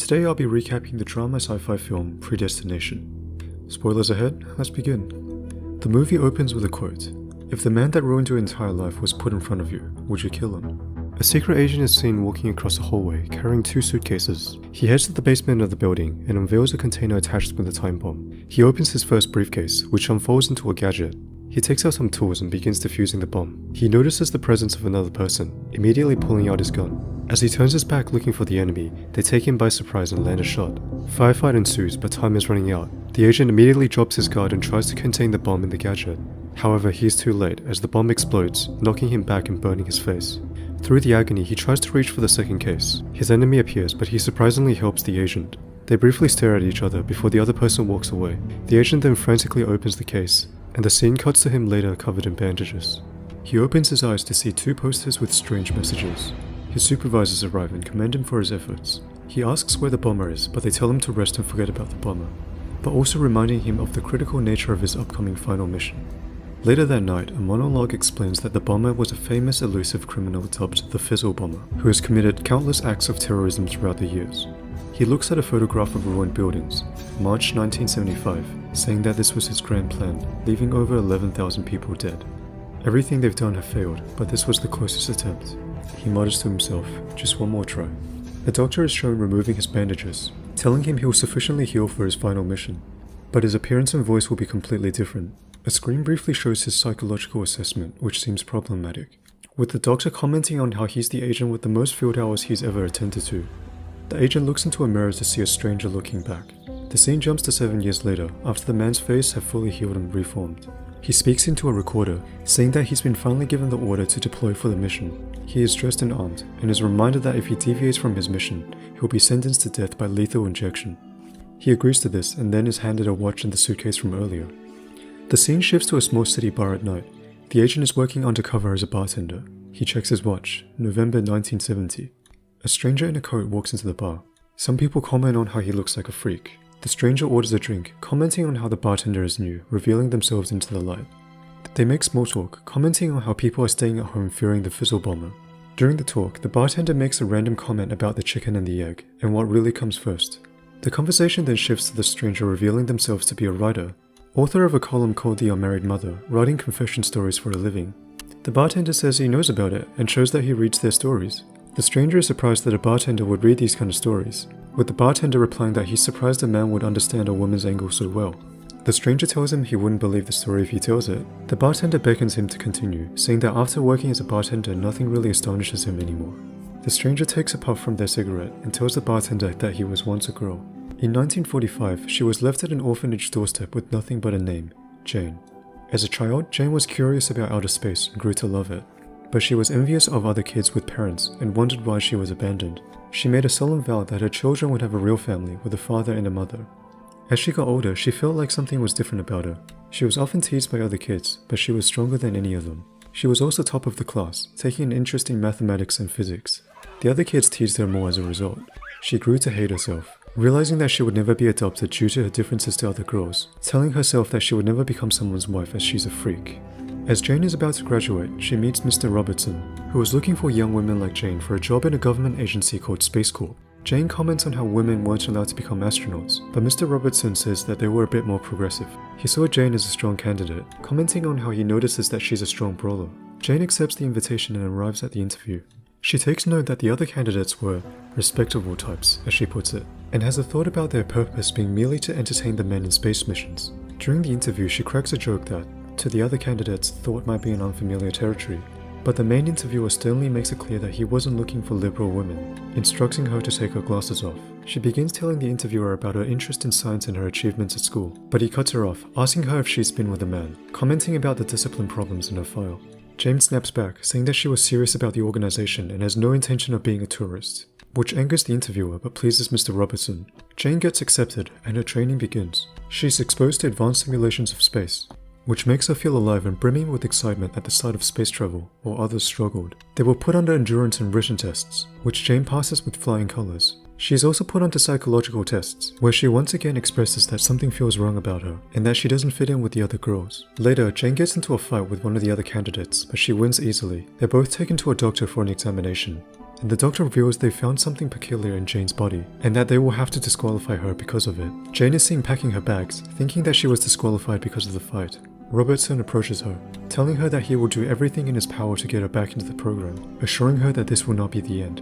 Today I'll be recapping the drama sci-fi film Predestination. Spoilers ahead, let's begin. The movie opens with a quote: "If the man that ruined your entire life was put in front of you, would you kill him?" A secret agent is seen walking across a hallway carrying 2 suitcases. He heads to the basement of the building and unveils a container attached with a time bomb. He opens his first briefcase, which unfolds into a gadget. He takes out some tools and begins defusing the bomb. He notices the presence of another person, immediately pulling out his gun. As he turns his back looking for the enemy, they take him by surprise and land a shot. Firefight ensues, but time is running out. The agent immediately drops his guard and tries to contain the bomb in the gadget. However, he is too late as the bomb explodes, knocking him back and burning his face. Through the agony, he tries to reach for the second case. His enemy appears, but he surprisingly helps the agent. They briefly stare at each other before the other person walks away. The agent then frantically opens the case, and the scene cuts to him later covered in bandages. He opens his eyes to see 2 posters with strange messages. His supervisors arrive and commend him for his efforts. He asks where the bomber is, but they tell him to rest and forget about the bomber, but also reminding him of the critical nature of his upcoming final mission. Later that night, a monologue explains that the bomber was a famous elusive criminal dubbed the Fizzle Bomber, who has committed countless acts of terrorism throughout the years. He looks at a photograph of ruined buildings, March 1975, saying that this was his grand plan, leaving over 11,000 people dead. Everything they've done have failed, but this was the closest attempt. He mutters to himself, just one more try. A doctor is shown removing his bandages, telling him he will sufficiently heal for his final mission, but his appearance and voice will be completely different. A screen briefly shows his psychological assessment, which seems problematic, with the doctor commenting on how he's the agent with the most field hours he's ever attended to. The agent looks into a mirror to see a stranger looking back. The scene jumps to 7 years later, after the man's face had fully healed and reformed. He speaks into a recorder, saying that he's been finally given the order to deploy for the mission. He is dressed and armed, and is reminded that if he deviates from his mission, he will be sentenced to death by lethal injection. He agrees to this, and then is handed a watch and the suitcase from earlier. The scene shifts to a small city bar at night. The agent is working undercover as a bartender. He checks his watch, November 1970. A stranger in a coat walks into the bar. Some people comment on how he looks like a freak. The stranger orders a drink, commenting on how the bartender is new, revealing themselves into the light. They make small talk, commenting on how people are staying at home fearing the Fizzle Bomber. During the talk, the bartender makes a random comment about the chicken and the egg, and what really comes first. The conversation then shifts to the stranger revealing themselves to be a writer, author of a column called The Unmarried Mother, writing confession stories for a living. The bartender says he knows about it, and shows that he reads their stories. The stranger is surprised that a bartender would read these kind of stories, with the bartender replying that he's surprised a man would understand a woman's angle so well. The stranger tells him he wouldn't believe the story if he tells it. The bartender beckons him to continue, saying that after working as a bartender, nothing really astonishes him anymore. The stranger takes a puff from their cigarette and tells the bartender that he was once a girl. In 1945, she was left at an orphanage doorstep with nothing but a name, Jane. As a child, Jane was curious about outer space and grew to love it, but she was envious of other kids with parents and wondered why she was abandoned. She made a solemn vow that her children would have a real family with a father and a mother. As she got older, she felt like something was different about her. She was often teased by other kids, but she was stronger than any of them. She was also top of the class, taking an interest in mathematics and physics. The other kids teased her more as a result. She grew to hate herself, realizing that she would never be adopted due to her differences to other girls, telling herself that she would never become someone's wife as she's a freak. As Jane is about to graduate, she meets Mr. Robertson, who was looking for young women like Jane for a job in a government agency called Space Corp. Jane comments on how women weren't allowed to become astronauts, but Mr. Robertson says that they were a bit more progressive. He saw Jane as a strong candidate, commenting on how he notices that she's a strong brawler. Jane accepts the invitation and arrives at the interview. She takes note that the other candidates were respectable types, as she puts it, and has a thought about their purpose being merely to entertain the men in space missions. During the interview, she cracks a joke that, to the other candidates, thought might be an unfamiliar territory, but the main interviewer sternly makes it clear that he wasn't looking for liberal women, instructing her to take her glasses off. She begins telling the interviewer about her interest in science and her achievements at school, but he cuts her off, asking her if she's been with a man, commenting about the discipline problems in her file. Jane snaps back, saying that she was serious about the organization and has no intention of being a tourist, which angers the interviewer but pleases Mr. Robertson. Jane gets accepted and her training begins. She's exposed to advanced simulations of space, which makes her feel alive and brimming with excitement at the sight of space travel, while others struggled. They were put under endurance and written tests, which Jane passes with flying colors. She is also put onto psychological tests, where she once again expresses that something feels wrong about her, and that she doesn't fit in with the other girls. Later, Jane gets into a fight with one of the other candidates, but she wins easily. They're both taken to a doctor for an examination. and the doctor reveals they found something peculiar in Jane's body, and that they will have to disqualify her because of it. Jane is seen packing her bags, thinking that she was disqualified because of the fight. Robertson approaches her, telling her that he will do everything in his power to get her back into the program, assuring her that this will not be the end.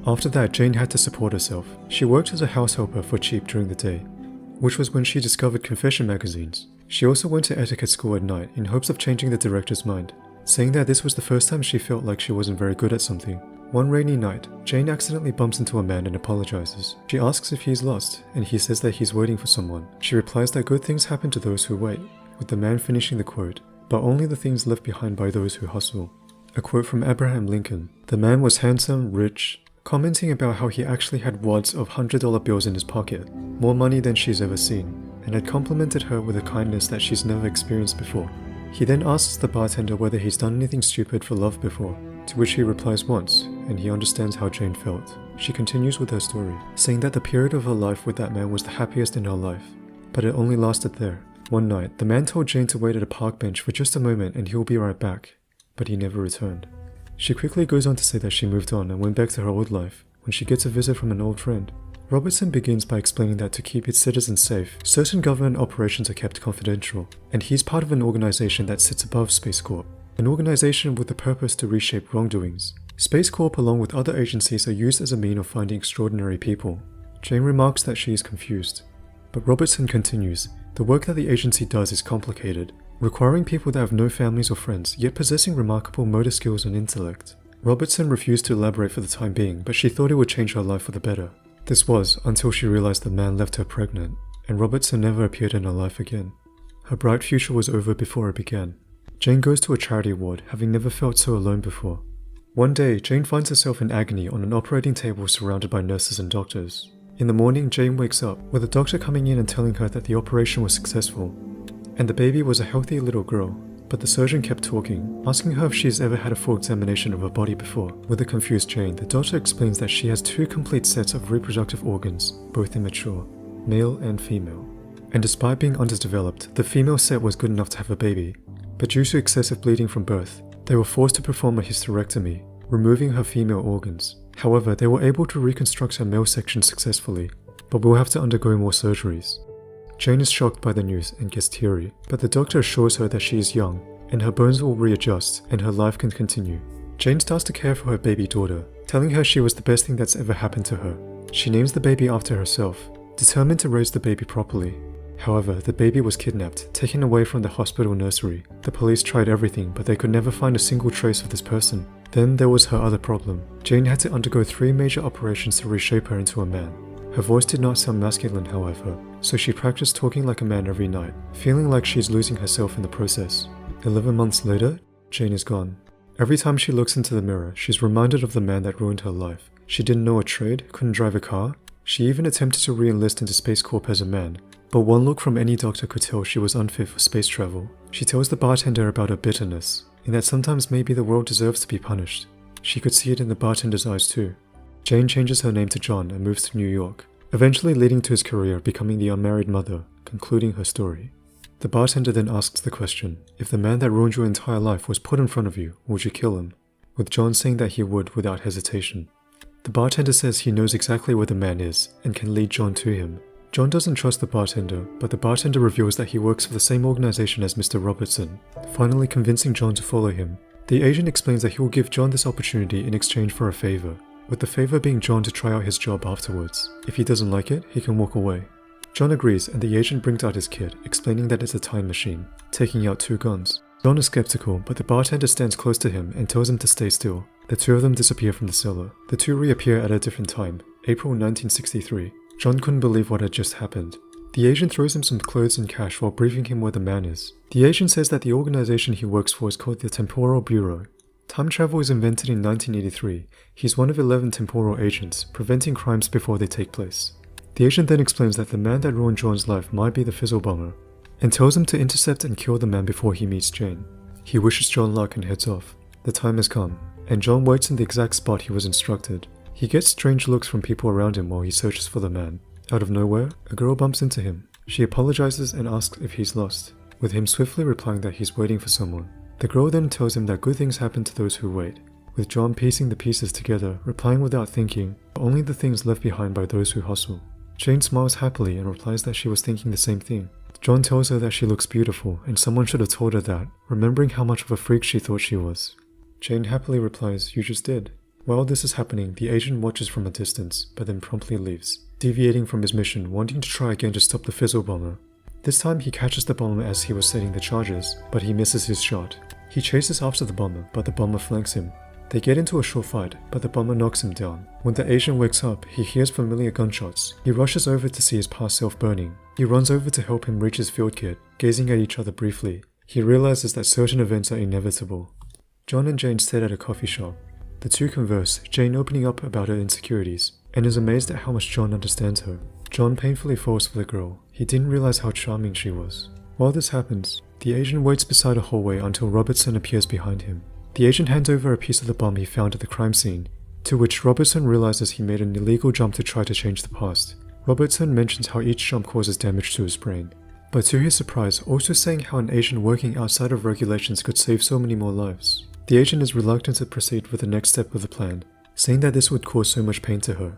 After that, Jane had to support herself. She worked as a house helper for cheap during the day, which was when she discovered confession magazines. She also went to etiquette school at night in hopes of changing the director's mind, saying that this was the first time she felt like she wasn't very good at something. One rainy night, Jane accidentally bumps into a man and apologizes. She asks if he's lost, and he says that he's waiting for someone. She replies that good things happen to those who wait, with the man finishing the quote, "But only the things left behind by those who hustle." A quote from Abraham Lincoln. The man was handsome, rich, commenting about how he actually had wads of $100 bills in his pocket, more money than she's ever seen, and had complimented her with a kindness that she's never experienced before. He then asks the bartender whether he's done anything stupid for love before, to which he replies once, and he understands how Jane felt. She continues with her story, saying that the period of her life with that man was the happiest in her life, but it only lasted there. One night, the man told Jane to wait at a park bench for just a moment and he'll be right back, but he never returned. She quickly goes on to say that she moved on and went back to her old life when she gets a visit from an old friend. Robertson begins by explaining that to keep its citizens safe, certain government operations are kept confidential, and he's part of an organization that sits above Space Corp, an organization with the purpose to reshape wrongdoings. Space Corp, along with other agencies, are used as a means of finding extraordinary people. Jane remarks that she is confused, but Robertson continues, the work that the agency does is complicated, requiring people that have no families or friends, yet possessing remarkable motor skills and intellect. Robertson refused to elaborate for the time being, but she thought it would change her life for the better. This was until she realized the man left her pregnant, and Robertson never appeared in her life again. Her bright future was over before it began. Jane goes to a charity ward, having never felt so alone before. One day, Jane finds herself in agony on an operating table surrounded by nurses and doctors. In the morning, Jane wakes up, with a doctor coming in and telling her that the operation was successful, and the baby was a healthy little girl. But the surgeon kept talking, asking her if she's ever had a full examination of her body before. With a confused Jane, the doctor explains that she has 2 complete sets of reproductive organs, both immature, male and female. And despite being underdeveloped, the female set was good enough to have a baby, but due to excessive bleeding from birth, they were forced to perform a hysterectomy, removing her female organs. However, they were able to reconstruct her male section successfully, but will have to undergo more surgeries. Jane is shocked by the news and gets teary, but the doctor assures her that she is young, and her bones will readjust and her life can continue. Jane starts to care for her baby daughter, telling her she was the best thing that's ever happened to her. She names the baby after herself, determined to raise the baby properly. However, the baby was kidnapped, taken away from the hospital nursery. The police tried everything, but they could never find a single trace of this person. Then there was her other problem. Jane had to undergo 3 major operations to reshape her into a man. Her voice did not sound masculine, however, so she practiced talking like a man every night, feeling like she's losing herself in the process. 11 months later, Jane is gone. Every time she looks into the mirror, she's reminded of the man that ruined her life. She didn't know a trade, couldn't drive a car. She even attempted to re-enlist into Space Corp as a man, but one look from any doctor could tell she was unfit for space travel. She tells the bartender about her bitterness, and that sometimes maybe the world deserves to be punished. She could see it in the bartender's eyes too. Jane changes her name to John and moves to New York, eventually leading to his career becoming the unmarried mother, concluding her story. The bartender then asks the question, if the man that ruined your entire life was put in front of you, would you kill him? With John saying that he would without hesitation. The bartender says he knows exactly where the man is and can lead John to him. John doesn't trust the bartender, but the bartender reveals that he works for the same organization as Mr. Robertson, finally convincing John to follow him. The agent explains that he will give John this opportunity in exchange for a favor, with the favor being John to try out his job afterwards. If he doesn't like it, he can walk away. John agrees, and the agent brings out his kit, explaining that it's a time machine, taking out 2 guns. John is skeptical, but the bartender stands close to him and tells him to stay still. The 2 of them disappear from the cellar. The 2 reappear at a different time, April 1963. John couldn't believe what had just happened. The agent throws him some clothes and cash while briefing him where the man is. The agent says that the organization he works for is called the Temporal Bureau. Time travel was invented in 1983. He's one of 11 temporal agents, preventing crimes before they take place. The agent then explains that the man that ruined John's life might be the Fizzle Bomber, and tells him to intercept and kill the man before he meets Jane. He wishes John luck and heads off. The time has come, and John waits in the exact spot he was instructed. He gets strange looks from people around him while he searches for the man. Out of nowhere, a girl bumps into him. She apologizes and asks if he's lost, with him swiftly replying that he's waiting for someone. The girl then tells him that good things happen to those who wait, with John piecing the pieces together, replying without thinking, only the things left behind by those who hustle. Jane smiles happily and replies that she was thinking the same thing. John tells her that she looks beautiful and someone should have told her that, remembering how much of a freak she thought she was. Jane happily replies, "You just did." While this is happening, the agent watches from a distance, but then promptly leaves, deviating from his mission, wanting to try again to stop the fizzle bomber. This time he catches the bomber as he was setting the charges, but he misses his shot. He chases after the bomber, but the bomber flanks him. They get into a short fight, but the bomber knocks him down. When the agent wakes up, he hears familiar gunshots. He rushes over to see his past self burning. He runs over to help him reach his field kit, gazing at each other briefly. He realizes that certain events are inevitable. John and Jane sit at a coffee shop. The two converse, Jane opening up about her insecurities, and is amazed at how much John understands her. John painfully falls for the girl. He didn't realize how charming she was. While this happens, the agent waits beside a hallway until Robertson appears behind him. The agent hands over a piece of the bomb he found at the crime scene, to which Robertson realizes he made an illegal jump to try to change the past. Robertson mentions how each jump causes damage to his brain, but to his surprise, also saying how an agent working outside of regulations could save so many more lives. The agent is reluctant to proceed with the next step of the plan, saying that this would cause so much pain to her.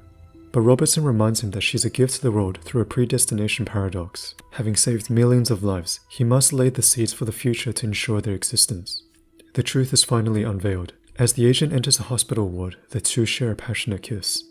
But Robertson reminds him that she's a gift to the world through a predestination paradox. Having saved millions of lives, he must lay the seeds for the future to ensure their existence. The truth is finally unveiled. As the agent enters a hospital ward, the two share a passionate kiss.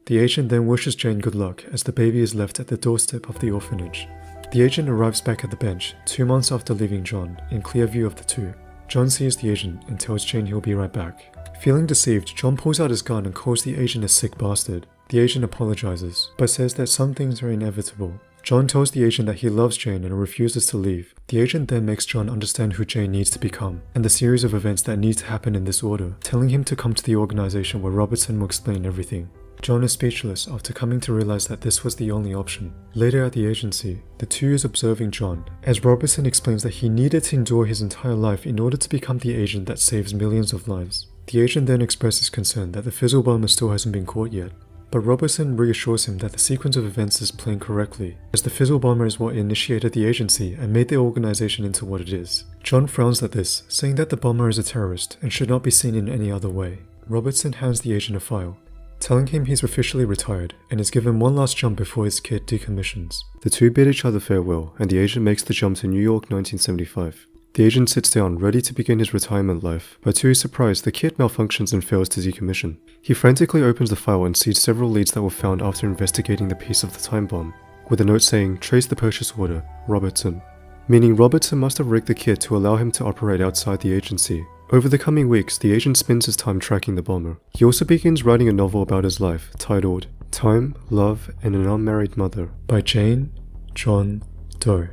The agent then wishes Jane good luck as the baby is left at the doorstep of the orphanage. The agent arrives back at the bench, 2 months after leaving John, in clear view of the two. John sees the agent and tells Jane he'll be right back. Feeling deceived, John pulls out his gun and calls the agent a sick bastard. The agent apologizes, but says that some things are inevitable. John tells the agent that he loves Jane and refuses to leave. The agent then makes John understand who Jane needs to become, and the series of events that need to happen in this order, telling him to come to the organization where Robertson will explain everything. John is speechless after coming to realize that this was the only option. Later at the agency, the two is observing John, as Robertson explains that he needed to endure his entire life in order to become the agent that saves millions of lives. The agent then expresses concern that the fizzle bomber still hasn't been caught yet, but Robertson reassures him that the sequence of events is playing correctly, as the fizzle bomber is what initiated the agency and made the organization into what it is. John frowns at this, saying that the bomber is a terrorist and should not be seen in any other way. Robertson hands the agent a file, telling him he's officially retired and is given one last jump before his kit decommissions. The two bid each other farewell, and the agent makes the jump to New York 1975. The agent sits down, ready to begin his retirement life, but to his surprise, the kit malfunctions and fails to decommission. He frantically opens the file and sees several leads that were found after investigating the piece of the time bomb, with a note saying, "Trace the purchase order, Robertson," meaning Robertson must have rigged the kit to allow him to operate outside the agency. Over the coming weeks, the agent spends his time tracking the bomber. He also begins writing a novel about his life, titled Time, Love, and an Unmarried Mother, by Jane, John, Doe.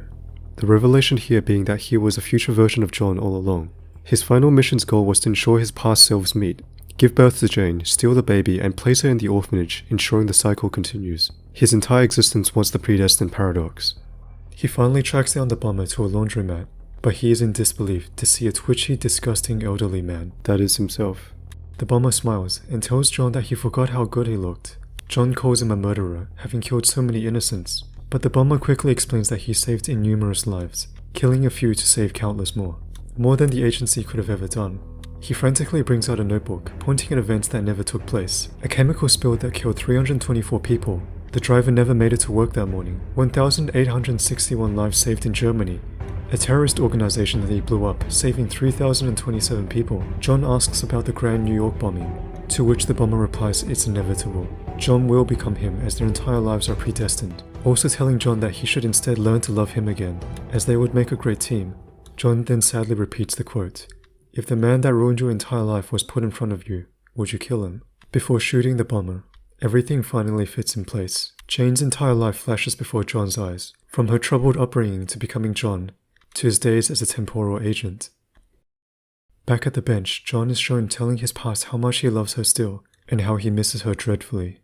The revelation here being that he was a future version of John all along. His final mission's goal was to ensure his past selves meet, give birth to Jane, steal the baby, and place her in the orphanage, ensuring the cycle continues. His entire existence was the predestined paradox. He finally tracks down the bomber to a laundromat, but he is in disbelief to see a twitchy, disgusting elderly man. That is himself. The bomber smiles and tells John that he forgot how good he looked. John calls him a murderer, having killed so many innocents, but the bomber quickly explains that he saved innumerous lives, killing a few to save countless more than the agency could have ever done. He frantically brings out a notebook, pointing at events that never took place. A chemical spill that killed 324 people. The driver never made it to work that morning. 1,861 lives saved in Germany. A terrorist organization that he blew up, saving 3,027 people. John asks about the Grand New York bombing, to which the bomber replies it's inevitable. John will become him as their entire lives are predestined, also telling John that he should instead learn to love him again, as they would make a great team. John then sadly repeats the quote, "If the man that ruined your entire life was put in front of you, would you kill him?" Before shooting the bomber, everything finally fits in place. Jane's entire life flashes before John's eyes, from her troubled upbringing to becoming John, to his days as a temporal agent. Back at the bench, John is shown telling his past how much he loves her still, and how he misses her dreadfully.